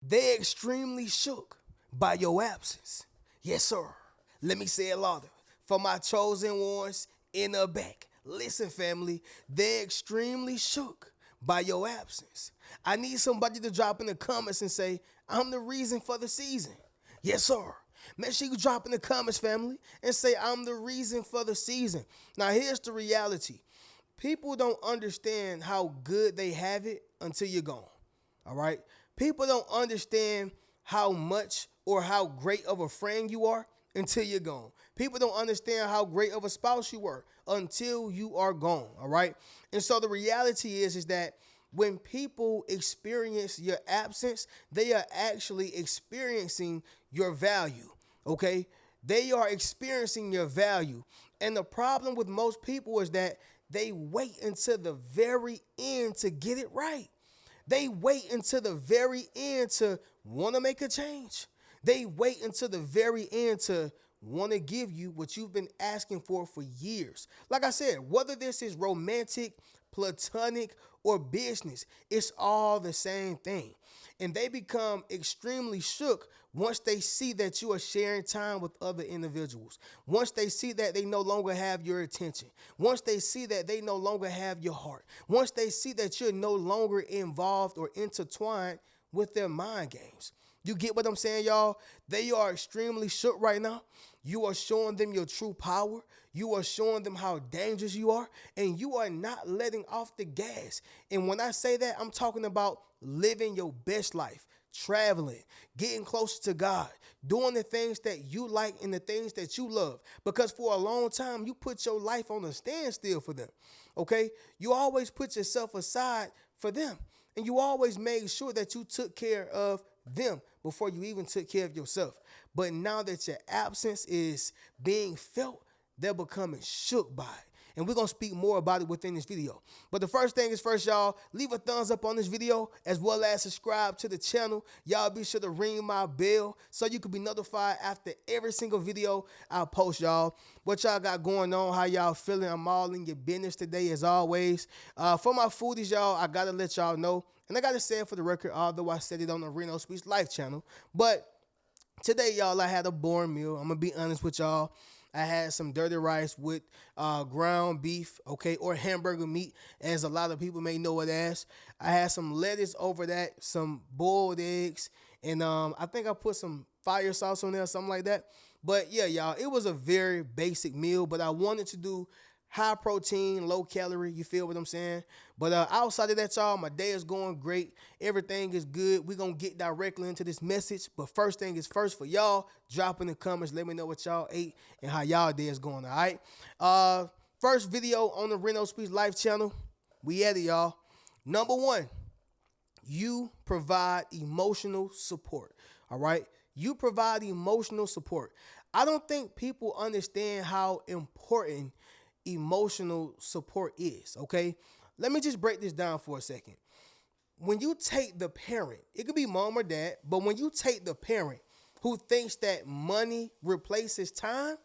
They're extremely shook by your absence. Yes, sir. Let me say it louder. For my chosen ones in the back. Listen, family, they're extremely shook by your absence. I need somebody to drop in the comments and say, I'm the reason for the season. Yes, sir. Make sure you drop in the comments, family, and say, I'm the reason for the season. Now, here's the reality. People don't understand how good they have it until you're gone. All right? People don't understand how much or how great of a friend you are until you're gone. People don't understand how great of a spouse you were until you are gone. All right? And so the reality is that when people experience your absence, they are actually experiencing your value. Okay? They are experiencing your value. And the problem with most people is that they wait until the very end to get it right. They wait until the very end to want to make a change. They wait until the very end to want to give you what you've been asking for years. Like I said, whether this is romantic, platonic, or business, it's all the same thing. And they become extremely shook once they see that you are sharing time with other individuals. Once they see that they no longer have your attention. Once they see that they no longer have your heart. Once they see that you're no longer involved or intertwined with their mind games. You get what I'm saying, y'all? They are extremely shook right now. You are showing them your true power. You are showing them how dangerous you are, and you are not letting off the gas. And when I say that, I'm talking about living your best life, traveling, getting closer to God, doing the things that you like and the things that you love. Because for a long time, you put your life on a standstill for them. Okay? You always put yourself aside for them. And you always made sure that you took care of them before you even took care of yourself. But now that your absence is being felt, they're becoming shook by it. And we're going to speak more about it within this video. But the first thing is first, y'all, leave a thumbs up on this video as well as subscribe to the channel. Y'all be sure to ring my bell so you can be notified after every single video I post, y'all. What y'all got going on, how y'all feeling? I'm all in your business today as always. For my foodies, y'all, I got to let y'all know. And I got to say it for the record, although I said it on the Reno Speaks Life channel. But today, y'all, I had a boring meal. I'm going to be honest with y'all. I had some dirty rice with ground beef, okay, or hamburger meat, as a lot of people may know it as. I had some lettuce over that, some boiled eggs, and I think I put some fire sauce on there, something like that. But yeah, y'all, it was a very basic meal, but I wanted to do high protein, low calorie. You feel what I'm saying? But outside of that, y'all, my day is going great. Everything is good. We're going to get directly into this message. But first thing is first for y'all, drop in the comments. Let me know what y'all ate and how y'all day is going, all right? First video on the Reno Speaks Life channel. We at it, y'all. Number one, you provide emotional support, all right? You provide emotional support. I don't think people understand how important emotional support is, okay? Let me just break this down for a second. When you take the parent, it could be mom or dad, but when you take the parent who thinks that money replaces time,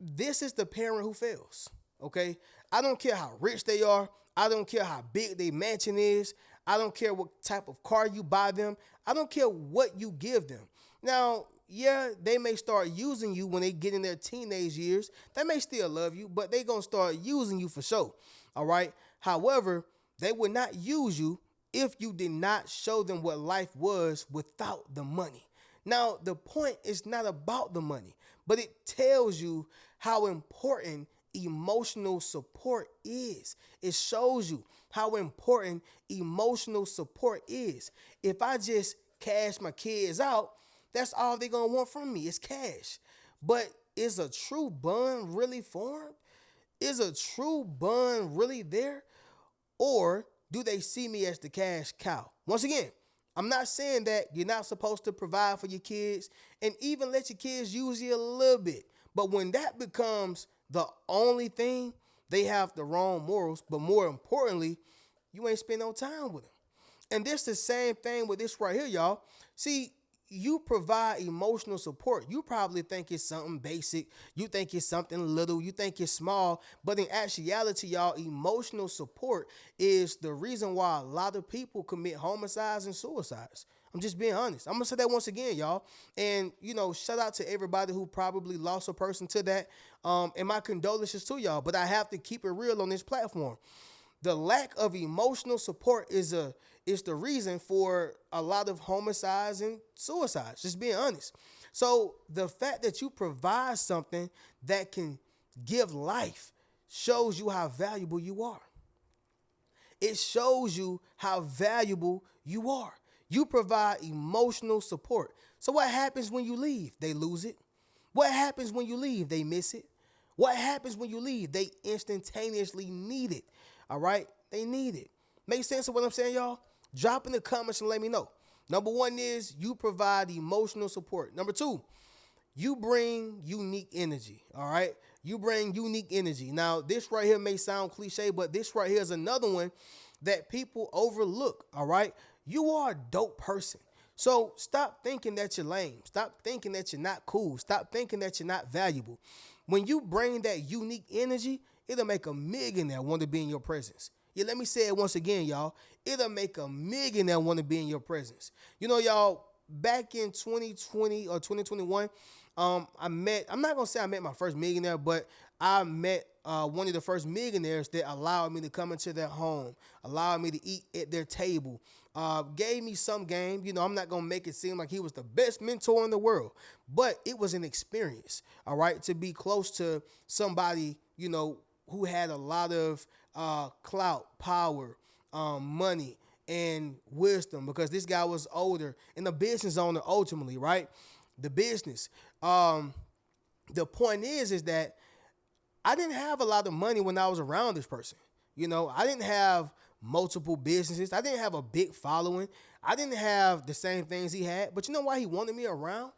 this is the parent who fails, okay? I don't care how rich they are. I don't care how big their mansion is. I don't care what type of car you buy them. I don't care what you give them. Now, yeah, they may start using you when they get in their teenage years. They may still love you, but they going to start using you for sure, all right? However, they would not use you if you did not show them what life was without the money. Now, the point is not about the money, but it tells you how important emotional support is. It shows you how important emotional support is. If I just cash my kids out, that's all they're going to want from me is cash. But is a true bond really formed? Is a true bond really there? Or do they see me as the cash cow? Once again, I'm not saying that you're not supposed to provide for your kids and even let your kids use you a little bit. But when that becomes the only thing, they have the wrong morals. But more importantly, you ain't spend no time with them. And this the same thing with this right here, y'all. See, you provide emotional support. You probably think it's something basic. You think it's something little. You think it's small. But in actuality, y'all, emotional support is the reason why a lot of people commit homicides and suicides. I'm just being honest. I'm gonna say that once again, y'all. And shout out to everybody who probably lost a person to that. And my condolences to y'all. But I have to keep it real on this platform. The lack of emotional support is the reason for a lot of homicides and suicides. Just being honest. So the fact that you provide something that can give life shows you how valuable you are. It shows you how valuable you are. You provide emotional support. So what happens when you leave? They lose it. What happens when you leave? They miss it. What happens when you leave? They instantaneously need it. All right? They need it. Make sense of what I'm saying, y'all? Drop in the comments and let me know. Number one is you provide emotional support. Number two, you bring unique energy. All right? You bring unique energy. Now, this right here may sound cliche, but this right here is another one that people overlook. All right? You are a dope person. So stop thinking that you're lame. Stop thinking that you're not cool. Stop thinking that you're not valuable. When you bring that unique energy, it'll make a millionaire want to be in your presence. Yeah, let me say it once again, y'all. It'll make a millionaire want to be in your presence. Y'all, back in 2020 or 2021, I'm not going to say I met my first millionaire, but I met one of the first millionaires that allowed me to come into their home, allowed me to eat at their table, gave me some game. I'm not going to make it seem like he was the best mentor in the world, but it was an experience, all right, to be close to somebody, who had a lot of clout, power, money, and wisdom, because this guy was older and the business owner ultimately, right? The business. The point is that I didn't have a lot of money when I was around this person. I didn't have multiple businesses. I didn't have a big following. I didn't have the same things he had. But you know why he wanted me around?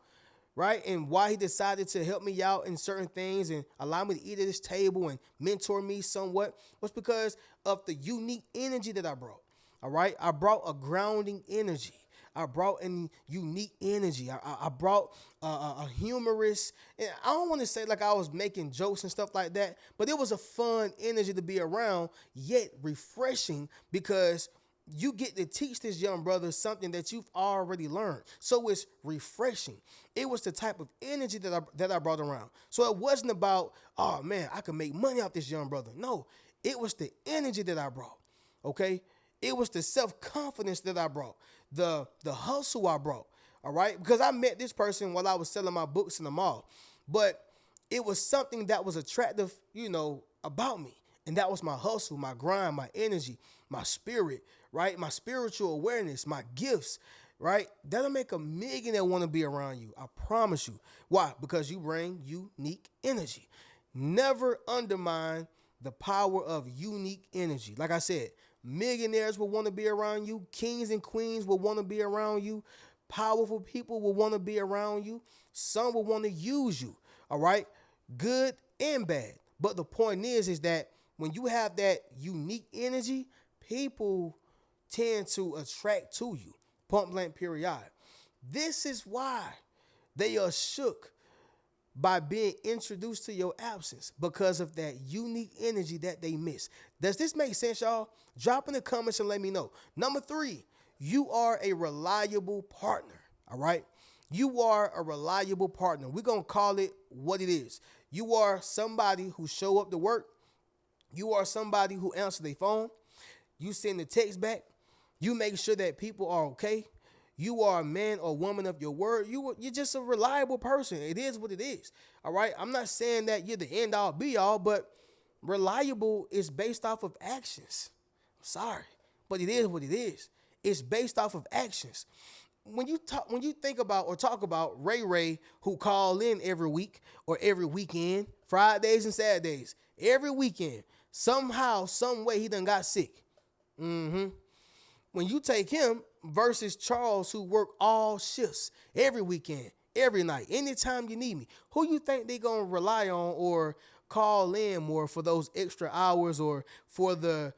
Right? And why he decided to help me out in certain things and allow me to eat at his table and mentor me somewhat was because of the unique energy that I brought. All right? I brought a grounding energy. I brought a unique energy. I brought a humorous, and I don't want to say like I was making jokes and stuff like that, but it was a fun energy to be around, yet refreshing, because you get to teach this young brother something that you've already learned. So it's refreshing. It was the type of energy that I brought around. So it wasn't about, oh man, I can make money off this young brother. No, it was the energy that I brought. Okay? It was the self-confidence that I brought, the hustle I brought, all right? Because I met this person while I was selling my books in the mall, but it was something that was attractive, about me, and that was my hustle, my grind, my energy, my spirit, right? My spiritual awareness, my gifts, right? That'll make a millionaire want to be around you, I promise you. Why? Because you bring unique energy. Never undermine the power of unique energy. Like I said, millionaires will want to be around you. Kings and queens will want to be around you. Powerful people will want to be around you. Some will want to use you, all right? Good and bad. But the point is that when you have that unique energy, people tend to attract to you. Point blank period. This is why they are shook by being introduced to your absence, because of that unique energy that they miss. Does this make sense, y'all? Drop in the comments and let me know. Number three, you are a reliable partner, all right? You are a reliable partner. We're going to call it what it is. You are somebody who show up to work. You are somebody who answers their phone. You send the text back. You make sure that people are okay. You are a man or woman of your word. You're just a reliable person. It is what it is. All right. I'm not saying that you're the end all be all, but reliable is based off of actions. I'm sorry, but it is what it is. It's based off of actions. When you think about or talk about Ray Ray, who call in every week or every weekend, Fridays and Saturdays, every weekend, somehow, some way he done got sick. When you take him versus Charles, who work all shifts every weekend, every night, anytime you need me, who you think they gonna rely on or call in more for those extra hours, or for the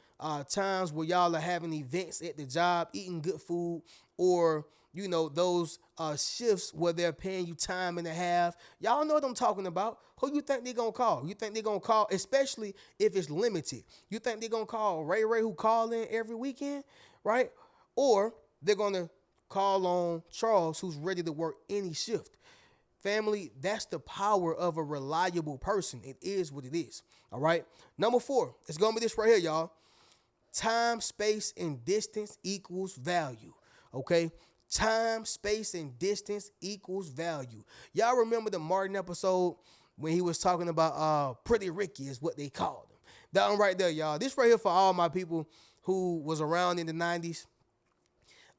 times where y'all are having events at the job, eating good food, or those shifts where they're paying you time and a half? Y'all know what I'm talking about. Who you think they're going to call? You think they're going to call, especially if it's limited? You think they're going to call Ray Ray, who call in every weekend, right? Or they're going to call on Charles, who's ready to work any shift. Family, that's the power of a reliable person. It is what it is. All right. Number 4, it's going to be this right here, y'all. Time, space, and distance equals value. Okay. Time, space, and distance equals value. Y'all remember the Martin episode when he was talking about Pretty Ricky is what they called him. That one right there, y'all. This right here for all my people who was around in the 90s.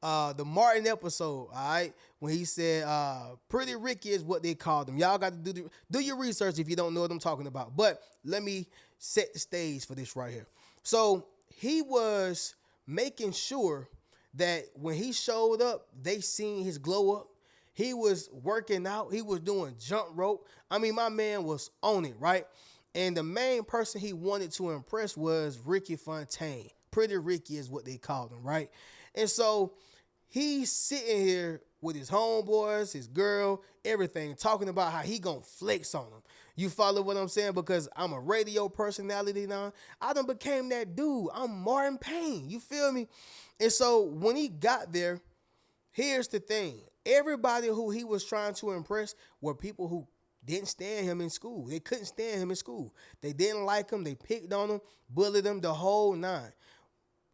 The Martin episode, all right, when he said Pretty Ricky is what they called him. Y'all got to do your research if you don't know what I'm talking about. But let me set the stage for this right here. So he was making sure that when he showed up, they seen his glow up. He was working out. He was doing jump rope. I mean, my man was on it, right? And the main person he wanted to impress was Ricky Fontaine. Pretty Ricky is what they called him, right? And so he's sitting here with his homeboys, his girl, everything, talking about how he gonna flex on them. You follow what I'm saying? Because I'm a radio personality now. I done became that dude. I'm Martin Payne. You feel me? And so when he got there, here's the thing. Everybody who he was trying to impress were people who didn't stand him in school. They couldn't stand him in school. They didn't like him. They picked on him, bullied him, the whole nine.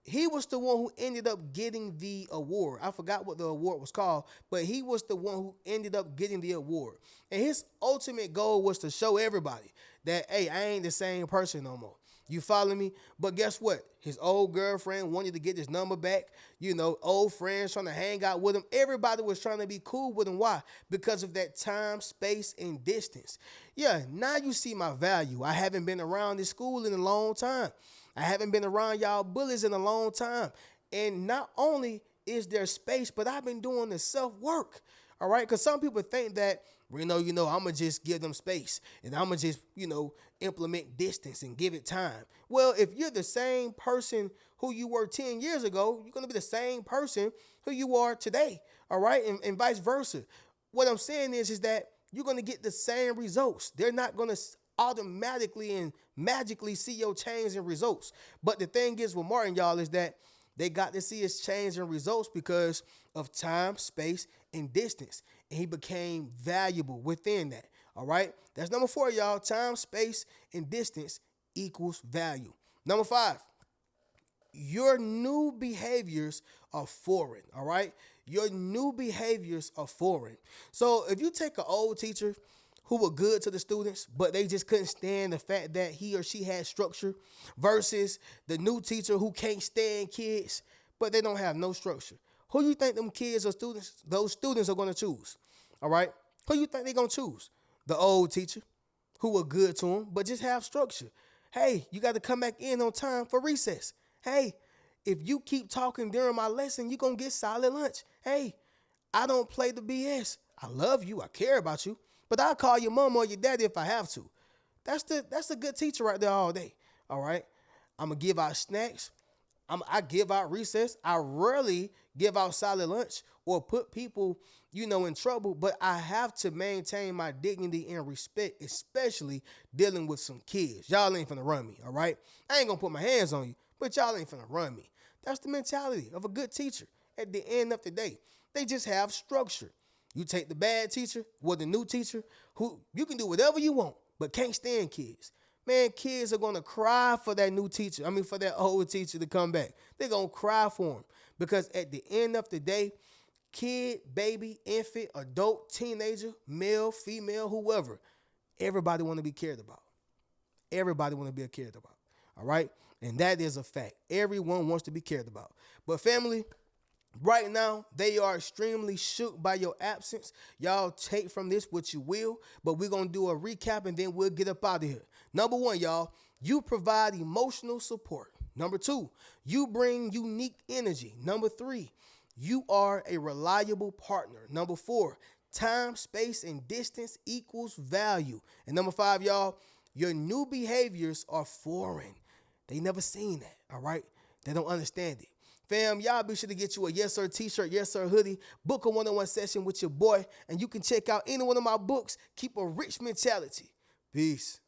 He was the one who ended up getting the award. I forgot what the award was called, but he was the one who ended up getting the award. And his ultimate goal was to show everybody that, hey, I ain't the same person no more. You follow me? But guess what? His old girlfriend wanted to get his number back. You know, old friends trying to hang out with him. Everybody was trying to be cool with him. Why? Because of that time, space, and distance. Yeah, now you see my value. I haven't been around this school in a long time. I haven't been around y'all bullies in a long time. And not only is there space, but I've been doing the self-work. All right? Because some people think that, I'm going to just give them space. And I'm going to just, implement distance and give it time. Well, if you're the same person who you were 10 years ago, you're going to be the same person who you are today. All right? And vice versa. What I'm saying is that you're going to get the same results. They're not going to automatically and magically see your change in results. But the thing is with Martin, y'all, is that they got to see his change in results because of time, space, and distance. And he became valuable within that. All right. That's number 4, y'all. Time, space, and distance equals value. Number 5, your new behaviors are foreign. All right. Your new behaviors are foreign. So if you take an old teacher who were good to the students, but they just couldn't stand the fact that he or she had structure versus the new teacher who can't stand kids, but they don't have no structure. Who you think them kids or students, those students are going to choose? All right. Who you think they're going to choose? The old teacher who were good to them, but just have structure. Hey, you got to come back in on time for recess. Hey, if you keep talking during my lesson, you're going to get solid lunch. Hey, I don't play the BS. I love you. I care about you. But I'll call your mom or your daddy if I have to. That's a good teacher right there all day. All right. I'm going to give out snacks. I give out recess. I rarely give out solid lunch or put people, in trouble. But I have to maintain my dignity and respect, especially dealing with some kids. Y'all ain't finna run me. All right. I ain't going to put my hands on you, but y'all ain't finna run me. That's the mentality of a good teacher. At the end of the day, they just have structure. You take the bad teacher with the new teacher who you can do whatever you want, but can't stand kids. Man, kids are going to cry for that new teacher. For that old teacher to come back. They're going to cry for him because at the end of the day, kid, baby, infant, adult, teenager, male, female, whoever, everybody want to be cared about. Everybody want to be cared about. All right. And that is a fact. Everyone wants to be cared about. But family, right now, they are extremely shook by your absence. Y'all take from this what you will, but we're going to do a recap and then we'll get up out of here. Number 1, y'all, you provide emotional support. Number 2, you bring unique energy. Number 3, you are a reliable partner. Number 4, time, space, and distance equals value. And number 5, y'all, your new behaviors are foreign. They never seen that, all right? They don't understand it. Fam, y'all be sure to get you a Yes Sir t-shirt, Yes Sir hoodie, book a one-on-one session with your boy, and you can check out any one of my books. Keep a rich mentality. Peace.